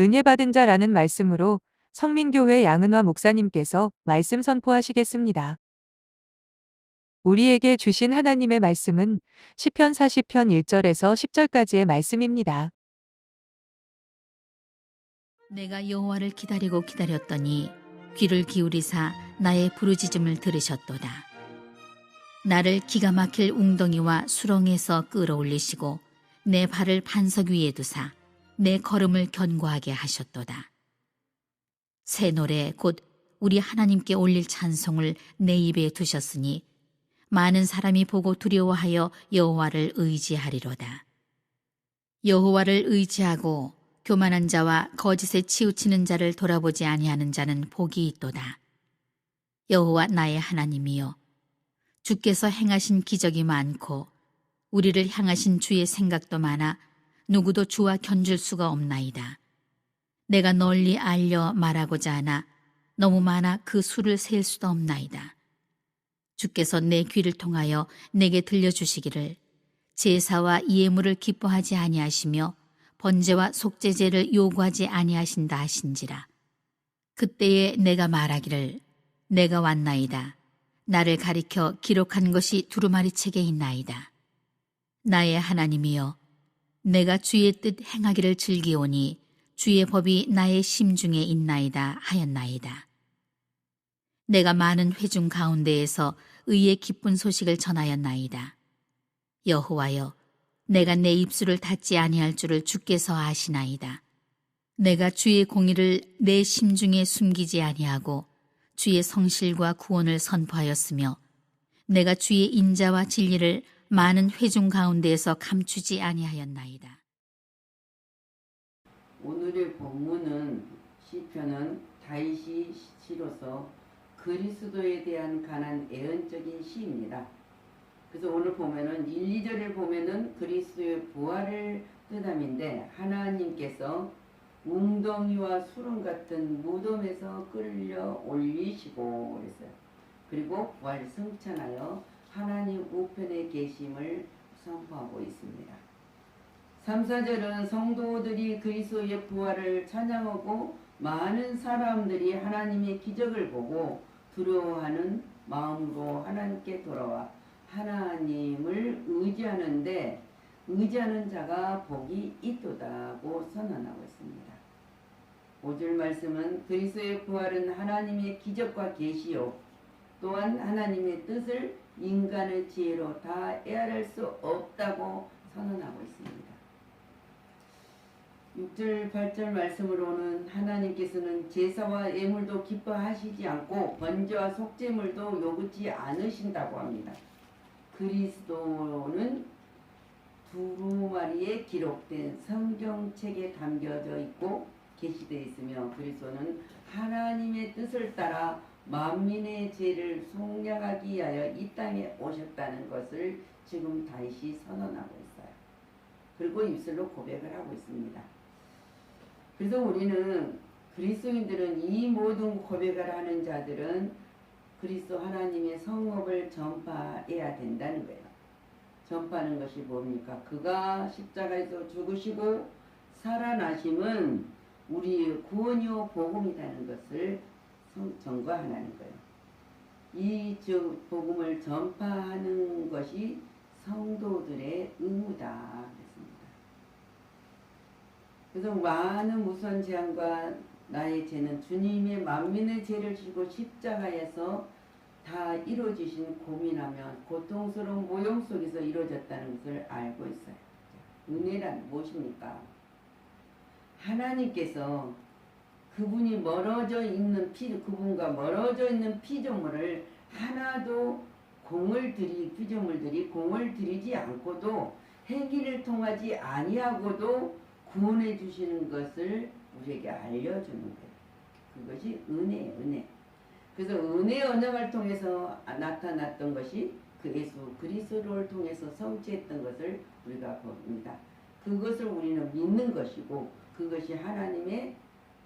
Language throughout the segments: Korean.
은혜 받은 자라는 말씀으로 성민교회 양은화 목사님께서 말씀 선포하시겠습니다. 우리에게 주신 하나님의 말씀은 시편 40편 1절에서 10절까지의 말씀입니다. 내가 여호와를 기다리고 기다렸더니 귀를 기울이사 나의 부르짖음을 들으셨도다. 나를 기가 막힐 웅덩이와 수렁에서 끌어올리시고 내 발을 반석 위에 두사 내 걸음을 견고하게 하셨도다. 새 노래 곧 우리 하나님께 올릴 찬송을 내 입에 두셨으니 많은 사람이 보고 두려워하여 여호와를 의지하리로다. 여호와를 의지하고 교만한 자와 거짓에 치우치는 자를 돌아보지 아니하는 자는 복이 있도다. 여호와 나의 하나님이여, 주께서 행하신 기적이 많고 우리를 향하신 주의 생각도 많아 누구도 주와 견줄 수가 없나이다. 내가 널리 알려 말하고자 하나 너무 많아 그 수를 셀 수도 없나이다. 주께서 내 귀를 통하여 내게 들려주시기를 제사와 예물을 기뻐하지 아니하시며 번제와 속죄제를 요구하지 아니하신다 하신지라. 그때에 내가 말하기를 내가 왔나이다. 나를 가리켜 기록한 것이 두루마리 책에 있나이다. 나의 하나님이여, 내가 주의 뜻 행하기를 즐기오니 주의 법이 나의 심중에 있나이다 하였나이다. 내가 많은 회중 가운데에서 의의 기쁜 소식을 전하였나이다. 여호와여, 내가 내 입술을 닫지 아니할 줄을 주께서 아시나이다. 내가 주의 공의를 내 심중에 숨기지 아니하고 주의 성실과 구원을 선포하였으며 내가 주의 인자와 진리를 많은 회중 가운데에서 감추지 아니하였나이다. 오늘의 본문은 시편은 다윗이 시로서 그리스도에 대한 간한 애언적인 시입니다. 그래서 오늘 보면은 1, 2절을 보면은 그리스도의 부활을 뜻함인데 하나님께서 웅덩이와 수렁 같은 무덤에서 끌려 올리시고 그랬어요. 그리고 부활 승천하여 하나님 우편에 계심을 선포하고 있습니다. 3, 4절은 성도들이 그리스도의 부활을 찬양하고 많은 사람들이 하나님의 기적을 보고 두려워하는 마음으로 하나님께 돌아와 하나님을 의지하는데 의지하는 자가 복이 있도다고 선언하고 있습니다. 5절 말씀은 그리스도의 부활은 하나님의 기적과 계시요 또한 하나님의 뜻을 인간의 지혜로 다 헤아릴 수 없다고 선언하고 있습니다. 6절 8절 말씀으로는 하나님께서는 제사와 예물도 기뻐하시지 않고 번제와 속죄물도 요구치 않으신다고 합니다. 그리스도는 두루마리에 기록된 성경책에 담겨져 있고 계시되어 있으며 그리스도는 하나님의 뜻을 따라 만민의 죄를 속량하기 위하여 이 땅에 오셨다는 것을 지금 다윗이 선언하고 있어요. 그리고 입술로 고백을 하고 있습니다. 그래서 우리는 그리스도인들은 이 모든 고백을 하는 자들은 그리스도 하나님의 성업을 전파해야 된다는 거예요. 전파하는 것이 뭡니까? 그가 십자가에서 죽으시고 살아나심은 우리의 구원이요 복음이라는 것을 전가하는 거예요. 이 복음을 전파하는 것이 성도들의 의무다 그랬습니다. 그래서 많은 무수한 재앙과 나의 죄는 주님의 만민의 죄를 지고 십자가에서 다 이루어지신 고민하며 고통스러운 모형 속에서 이루어졌다는 것을 알고 있어요. 은혜란 무엇입니까? 하나님께서 그분이 멀어져 있는 그분과 멀어져 있는 피조물을 하나도 피조물들이 공을 들이지 않고도 행위를 통하지 아니하고도 구원해 주시는 것을 우리에게 알려주는 거예요. 그것이 은혜예요, 은혜. 그래서 은혜의 언약을 통해서 나타났던 것이 그 예수 그리스도를 통해서 성취했던 것을 우리가 봅니다. 그것을 우리는 믿는 것이고 그것이 하나님의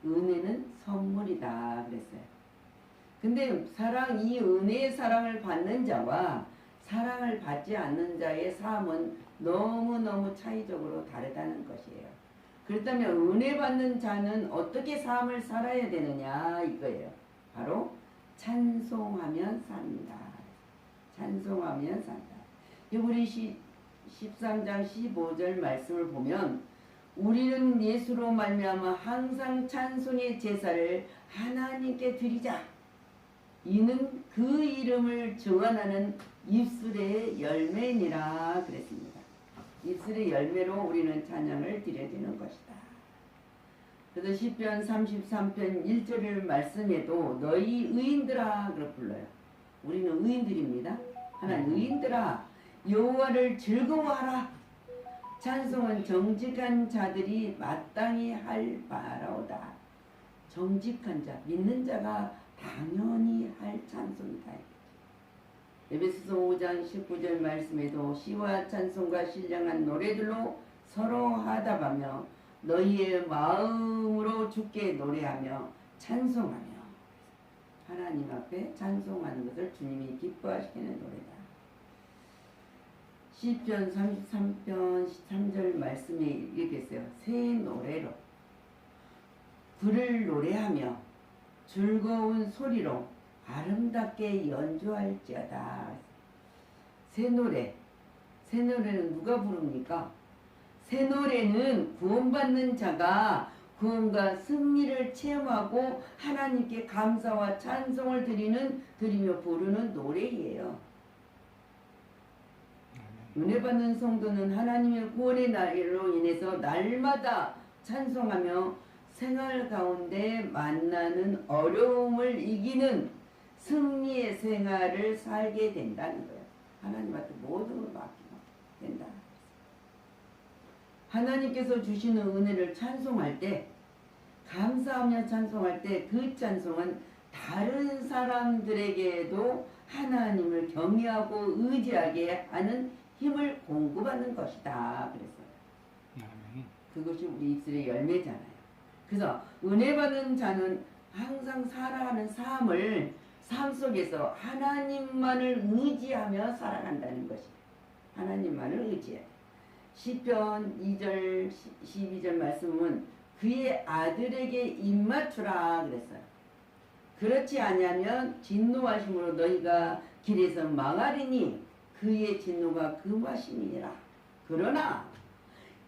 은혜는 선물이다 그랬어요. 근데 이 은혜의 사랑을 받는 자와 사랑을 받지 않는 자의 삶은 너무너무 차이적으로 다르다는 것이에요. 그렇다면 은혜 받는 자는 어떻게 삶을 살아야 되느냐 이거예요. 바로 찬송하면 삽니다. 찬송하면 산다. 우리 13장 15절 말씀을 보면 우리는 예수로 말미암아 항상 찬송의 제사를 하나님께 드리자. 이는 그 이름을 정언하는 입술의 열매니라 그랬습니다. 입술의 열매로 우리는 찬양을 드려지는 것이다. 그래서 시편 33편 1절의 말씀에도 너희 의인들아 그렇게 불러요. 우리는 의인들입니다. 하나님 의인들아 여호와를 즐거워하라. 찬송은 정직한 자들이 마땅히 할 바라오다. 정직한 자, 믿는 자가 당연히 할 찬송이다. 에베소서 5장 19절 말씀에도 시와 찬송과 신령한 노래들로 서로 하답하며 너희의 마음으로 주께 노래하며 찬송하며 하나님 앞에 찬송하는 것을 주님이 기뻐하시는 노래다. 시편 33편 13절 말씀에 이렇게 있어요. 새 노래로 불을 노래하며 즐거운 소리로 아름답게 연주할지어다. 새 노래는 누가 부릅니까? 새 노래는 구원받는 자가 구원과 승리를 체험하고 하나님께 감사와 찬송을 드리며 부르는 노래예요. 은혜 받는 성도는 하나님의 구원의 날로 인해서 날마다 찬송하며 생활 가운데 만나는 어려움을 이기는 승리의 생활을 살게 된다는 거예요. 하나님한테 모든 걸 맡기면 된다. 하나님께서 주시는 은혜를 찬송할 때, 감사하며 찬송할 때 그 찬송은 다른 사람들에게도 하나님을 경외하고 의지하게 하는 힘을 공급하는 것이다. 그랬어요. 그것이 우리 입술의 열매잖아요. 그래서 은혜 받은 자는 항상 살아가는 삶 속에서 하나님만을 의지하며 살아간다는 것이 하나님만을 의지해. 시편 2절 12절 말씀은 그의 아들에게 입맞추라 그랬어요. 그렇지 아니하면 진노하심으로 너희가 길에서 망하리니 그의 진노가 금하심이니라. 그러나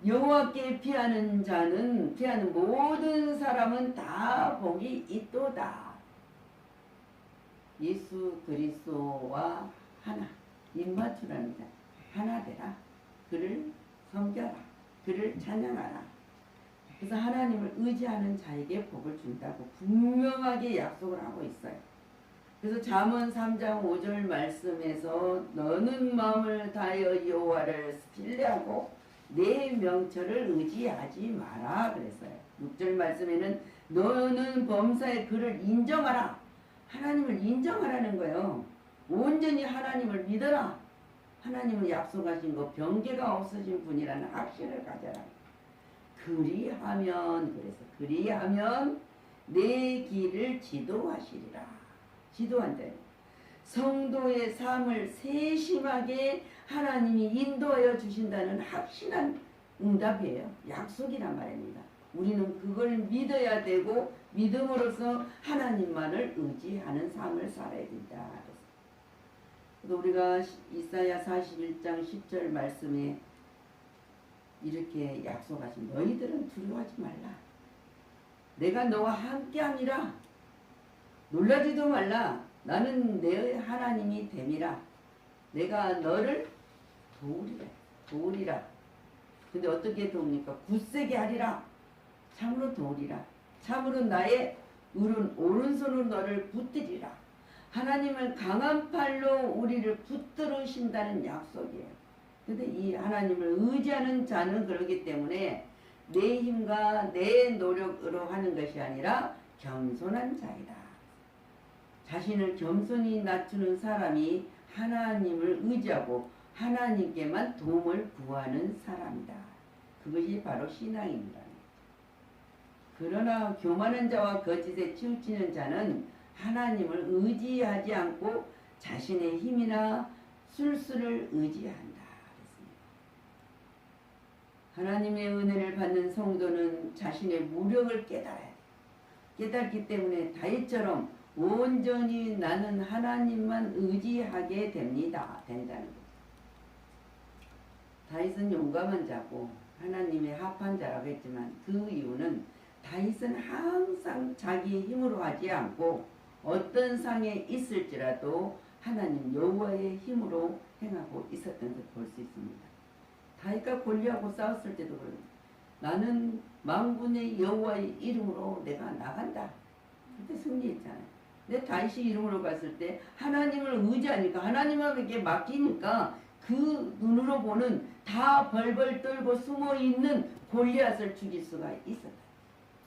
여호와께 피하는 모든 사람은 다 복이 있도다. 예수 그리스도와 하나 입맞추랍니다. 하나 되라. 그를 섬겨라. 그를 찬양하라. 그래서 하나님을 의지하는 자에게 복을 준다고 분명하게 약속을 하고 있어요. 그래서 잠언 3장 5절 말씀에서 너는 마음을 다하여 여호와를 신뢰하고 내 명철을 의지하지 마라 그랬어요. 6절 말씀에는 너는 범사의 그를 인정하라. 하나님을 인정하라는 거예요. 온전히 하나님을 믿어라. 하나님은 약속하신 거 변개가 없으신 분이라는 확신을 가져라. 그리하면 내 길을 지도하시리라. 지도한다. 성도의 삶을 세심하게 하나님이 인도하여 주신다는 확신한 응답이에요. 약속이란 말입니다. 우리는 그걸 믿어야 되고 믿음으로써 하나님만을 의지하는 삶을 살아야 된다. 그래서 우리가 이사야 41장 10절 말씀에 이렇게 약속하신 너희들은 두려워하지 말라. 내가 너와 함께함이라. 놀라지도 말라. 나는 내 하나님이 됨이라. 내가 너를 도우리라. 근데 어떻게 도웁니까? 굳세게 하리라. 참으로 도우리라. 참으로 나의 오른손으로 너를 붙들이라. 하나님은 강한 팔로 우리를 붙들으신다는 약속이에요. 근데 이 하나님을 의지하는 자는 그러기 때문에 내 힘과 내 노력으로 하는 것이 아니라 겸손한 자이다. 자신을 겸손히 낮추는 사람이 하나님을 의지하고 하나님께만 도움을 구하는 사람이다. 그것이 바로 신앙입니다. 그러나 교만한 자와 거짓에 치우치는 자는 하나님을 의지하지 않고 자신의 힘이나 술수를 의지한다. 하나님의 은혜를 받는 성도는 자신의 무력을 깨달아야 돼. 깨닫기 때문에 다윗처럼 온전히 나는 하나님만 의지하게 된다는 거죠. 다윗은 용감한 자고 하나님의 합한 자라고 했지만 그 이유는 다윗은 항상 자기 힘으로 하지 않고 어떤 상에 있을지라도 하나님 여호와의 힘으로 행하고 있었던 것을 볼 수 있습니다. 다윗과 골리앗하고 싸웠을 때도 그래요. 나는 만군의 여호와의 이름으로 내가 나간다. 그때 승리했잖아요. 근데 다윗이 이름으로 갔을 때 하나님을 의지하니까 하나님에게 맡기니까 그 눈으로 보는 다 벌벌 떨고 숨어있는 골리앗을 죽일 수가 있었다.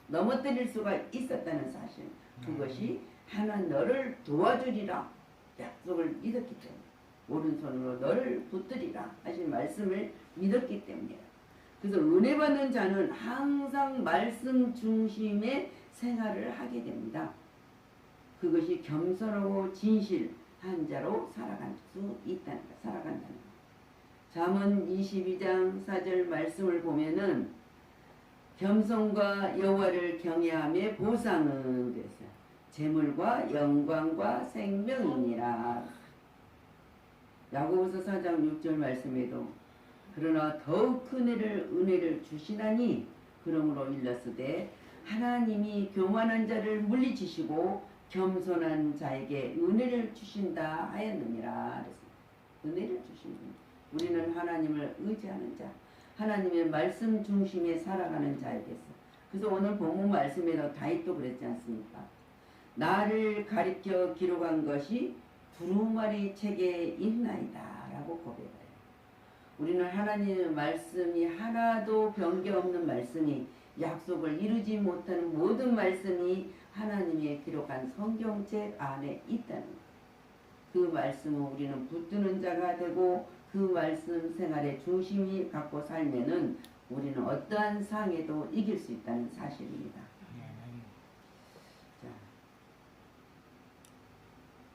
넘어뜨릴 수가 있었다는 사실. 그것이 하나님 너를 도와주리라 약속을 믿었기 때문에 오른손으로 너를 붙들이라 하신 말씀을 믿었기 때문이에요. 그래서 은혜 받는 자는 항상 말씀 중심의 생활을 하게 됩니다. 그것이 겸손하고 진실한 자로 살아갈 수 있다는 것, 살아간다는 것. 잠언 22장 4절 말씀을 보면은 겸손과 여호와를 경외함의 보상은 그랬어요. 재물과 영광과 생명이니라. 야고보서 4장 6절 말씀에도 그러나 더욱 큰 은혜를 주시나니 그러므로 일렀으되 하나님이 교만한 자를 물리치시고 겸손한 자에게 은혜를 주신다 하였느니라. 은혜를 주신 분. 우리는 하나님을 의지하는 자, 하나님의 말씀 중심에 살아가는 자이겠어. 그래서 오늘 본문 말씀에도 다윗도 그랬지 않습니까? 나를 가리켜 기록한 것이 두루마리 책에 있나이다 라고 고백해요. 우리는 하나님의 말씀이 하나도 변개 없는 말씀이 약속을 이루지 못하는 모든 말씀이 하나님의 기록한 성경책 안에 있다는 것. 그 말씀은 우리는 붙드는 자가 되고 그 말씀 생활의 중심이 갖고 살면은 우리는 어떠한 상에도 이길 수 있다는 사실입니다. 자,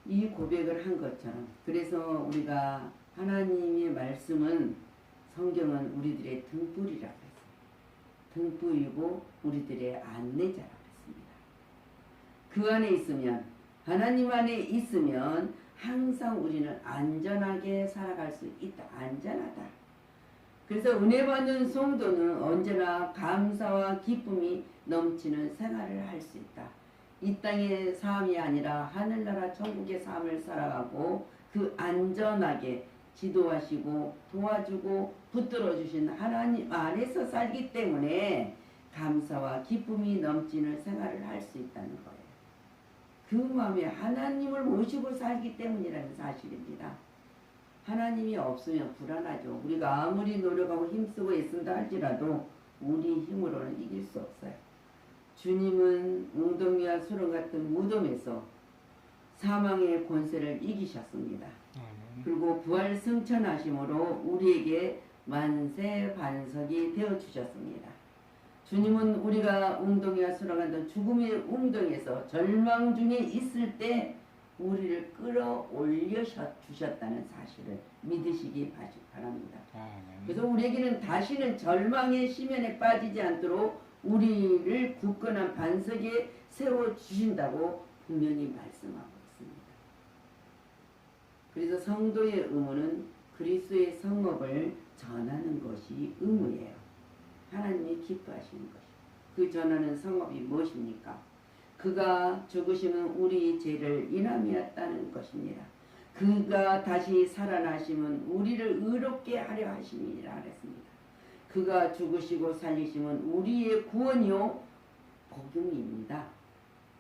이 고백을 한 것처럼 그래서 우리가 하나님의 말씀은 성경은 우리들의 등불이라고 했습니다. 등불이고 우리들의 안내자라고 했습니다. 그 안에 있으면 하나님 안에 있으면 항상 우리는 안전하게 살아갈 수 있다. 안전하다. 그래서 은혜 받는 성도는 언제나 감사와 기쁨이 넘치는 생활을 할 수 있다. 이 땅의 삶이 아니라 하늘나라 천국의 삶을 살아가고 그 안전하게 지도하시고 도와주고 붙들어 주신 하나님 안에서 살기 때문에 감사와 기쁨이 넘치는 생활을 할 수 있다는 거예요. 그 마음에 하나님을 모시고 살기 때문이라는 사실입니다. 하나님이 없으면 불안하죠. 우리가 아무리 노력하고 힘쓰고 애쓴다 할지라도 우리 힘으로는 이길 수 없어요. 주님은 웅덩이와 수렁 같은 무덤에서 사망의 권세를 이기셨습니다. 그리고 부활 승천하심으로 우리에게 만세 반석이 되어주셨습니다. 주님은 우리가 웅덩이와 수렁같은 죽음의 웅덩이에서 절망 중에 있을 때 우리를 끌어올려 주셨다는 사실을 믿으시기 바랍니다. 그래서 우리에게는 다시는 절망의 시면에 빠지지 않도록 우리를 굳건한 반석에 세워주신다고 분명히 말씀하고 있습니다. 그래서 성도의 의무는 그리스도의 성업을 전하는 것이 의무예요. 하나님이 기뻐하시는 것이요. 그 전하는 성업이 무엇입니까? 그가 죽으심은 우리 죄를 인함이었다는 것입니다. 그가 다시 살아나심은 우리를 의롭게 하려 하심이라 그랬습니다. 그가 죽으시고 살리심은 우리의 구원이요 복음입니다.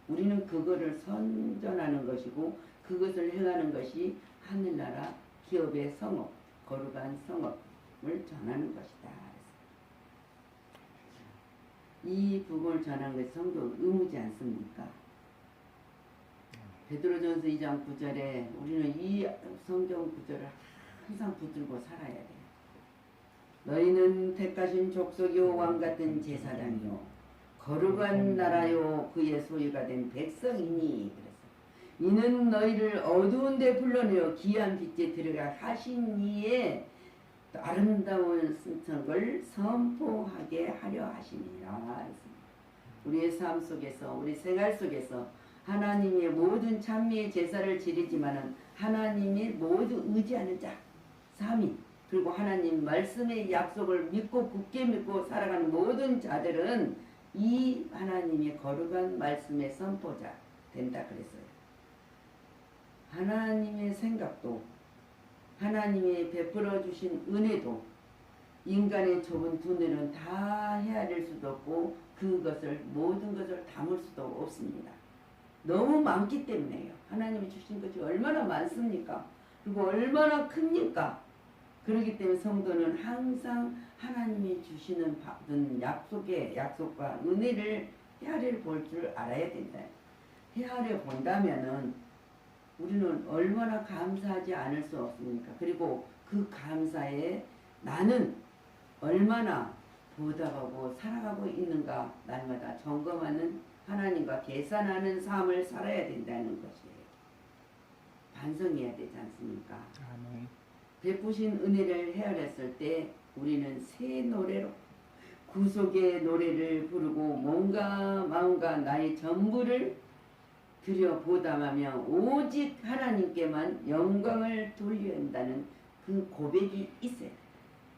우리는 그거를 선전하는 것이고 그것을 행하는 것이 하늘나라 기업의 성업, 거룩한 성업을 전하는 것이다. 이 복음을 전하는 것이 성도 의무지 않습니까? 베드로전서 2장 9절에 우리는 이 성경 구절을 항상 붙들고 살아야 돼요. 너희는 택하신 족속이요 왕같은 제사장이요 거룩한 나라요 그의 소유가 된 백성이니 그래서 이는 너희를 어두운 데 불러내어 귀한 빛에 들어가 하신 이에 아름다운 승천을 선포하게 하려 하심이라. 우리의 삶 속에서, 우리 생활 속에서 하나님의 모든 찬미의 제사를 지르지만은 하나님이 모두 의지하는 자, 3인, 그리고 하나님 말씀의 약속을 믿고 굳게 믿고 살아가는 모든 자들은 이 하나님의 거룩한 말씀의 선포자 된다 그랬어요. 하나님의 생각도, 하나님의 베풀어 주신 은혜도 인간의 좁은 두뇌는 다 헤아릴 수도 없고 그것을 모든 것을 담을 수도 없습니다. 너무 많기 때문에요. 하나님이 주신 것이 얼마나 많습니까? 그리고 얼마나 큽니까? 그렇기 때문에 성도는 항상 하나님이 주시는 약속과 은혜를 헤아려 볼 줄 알아야 된다. 헤아려 본다면은 우리는 얼마나 감사하지 않을 수 없습니까? 그리고 그 감사에 나는 얼마나 보답하고 살아가고 있는가 날마다 점검하는 하나님과 계산하는 삶을 살아야 된다는 것이에요. 반성해야 되지 않습니까? 아멘. 베푸신 은혜를 헤아렸을 때 우리는 새 노래로 구속의 노래를 부르고 몸과 마음과 나의 전부를 들여 보담하며 오직 하나님께만 영광을 돌려야 한다는 그 고백이 있어야 돼요.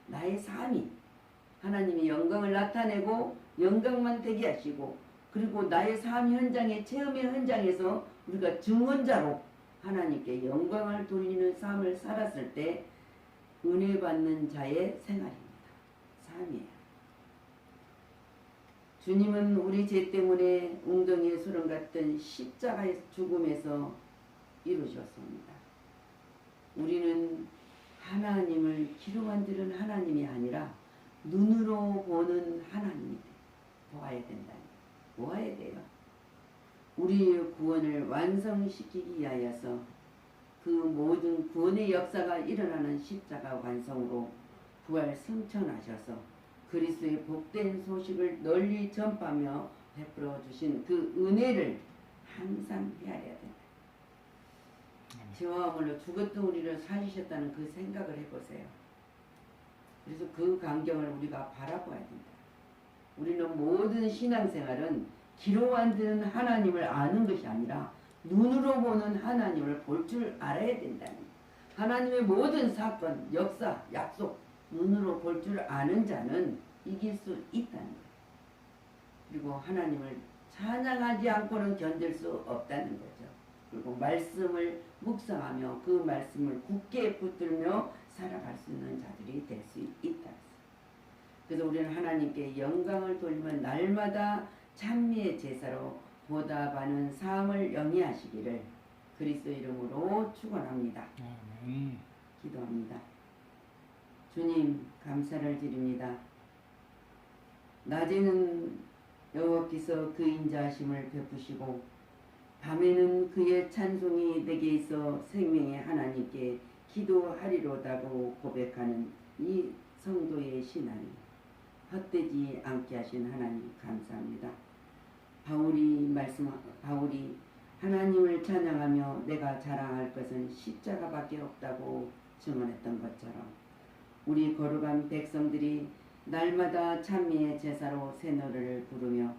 나의 삶이 하나님이 영광을 나타내고 영광만 되게 하시고, 그리고 나의 삶 현장의 체험의 현장에서 우리가 증언자로 하나님께 영광을 돌리는 삶을 살았을 때 은혜 받는 자의 생활입니다. 삶이에요. 주님은 우리 죄 때문에 웅덩이의 수렁 같은 십자가의 죽음에서 이루셨습니다. 우리는 하나님을 귀로 만드는 하나님이 아니라 눈으로 보는 하나님이 보아야 된다. 보아야 돼요. 우리의 구원을 완성시키기 위하여서 그 모든 구원의 역사가 일어나는 십자가 완성으로 부활 승천하셔서 그리스도의 복된 소식을 널리 전파하며 베풀어 주신 그 은혜를 항상 헤아려야 된다. 죄와 허물로 죽었던 우리를 살리셨다는 그 생각을 해보세요. 그래서 그 광경을 우리가 바라봐야 된다. 우리는 모든 신앙생활은 귀로 만드는 하나님을 아는 것이 아니라 눈으로 보는 하나님을 볼 줄 알아야 된다는 거예요. 하나님의 모든 사건, 역사, 약속 눈으로 볼 줄 아는 자는 이길 수 있다는 거예요. 그리고 하나님을 찬양하지 않고는 견딜 수 없다는 거죠. 그리고 말씀을 묵상하며 그 말씀을 굳게 붙들며 살아갈 수 있는 자들이 될 수 있다. 그래서 우리는 하나님께 영광을 돌리며 날마다 찬미의 제사로 보답하는 삶을 영위하시기를 그리스도 이름으로 축원합니다. 아멘. 기도합니다. 주님 감사를 드립니다. 낮에는 여호와께서 그 인자하심을 베푸시고 밤에는 그의 찬송이 내게 있어 생명의 하나님께 기도하리로다고 고백하는 이 성도의 신앙이 헛되지 않게 하신 하나님 감사합니다. 바울이 하나님을 찬양하며 내가 자랑할 것은 십자가밖에 없다고 증언했던 것처럼 우리 거룩한 백성들이 날마다 찬미의 제사로 새 노래를 부르며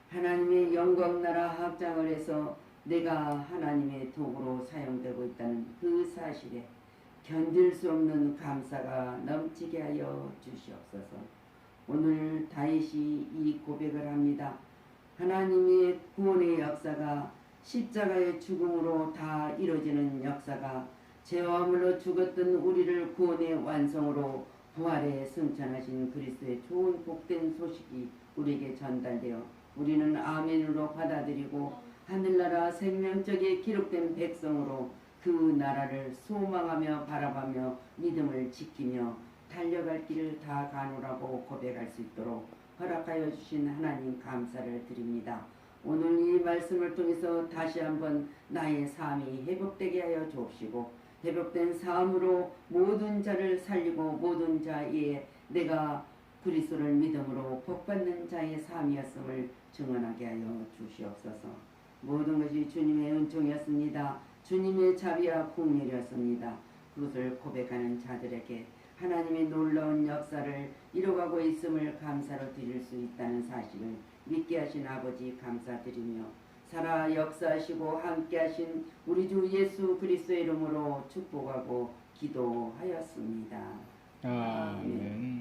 하나님의 영광나라 확장을 해서 내가 하나님의 도구로 사용되고 있다는 그 사실에 견딜 수 없는 감사가 넘치게 하여 주시옵소서. 오늘 다윗이 이 고백을 합니다. 하나님의 구원의 역사가 십자가의 죽음으로 다 이루어지는 역사가 죄와 허물로 죽었던 우리를 구원의 완성으로 부활에 승천하신 그리스도의 좋은 복된 소식이 우리에게 전달되어 우리는 아멘으로 받아들이고 하늘나라 생명적에 기록된 백성으로 그 나라를 소망하며 바라보며 믿음을 지키며 달려갈 길을 다 가노라고 고백할 수 있도록 허락하여 주신 하나님 감사를 드립니다. 오늘 이 말씀을 통해서 다시 한번 나의 삶이 회복되게 하여 주옵시고 회복된 삶으로 모든 자를 살리고 모든 자에 내가 그리스도를 믿음으로 복받는 자의 삶이었음을 증언하게 하여 주시옵소서. 모든 것이 주님의 은총이었습니다. 주님의 자비와 긍휼이었습니다. 그것을 고백하는 자들에게 하나님의 놀라운 역사를 이뤄가고 있음을 감사로 드릴 수 있다는 사실을 믿게 하신 아버지 감사드리며 살아 역사하시고 함께하신 우리 주 예수 그리스도의 이름으로 축복하고 기도하였습니다. 아멘.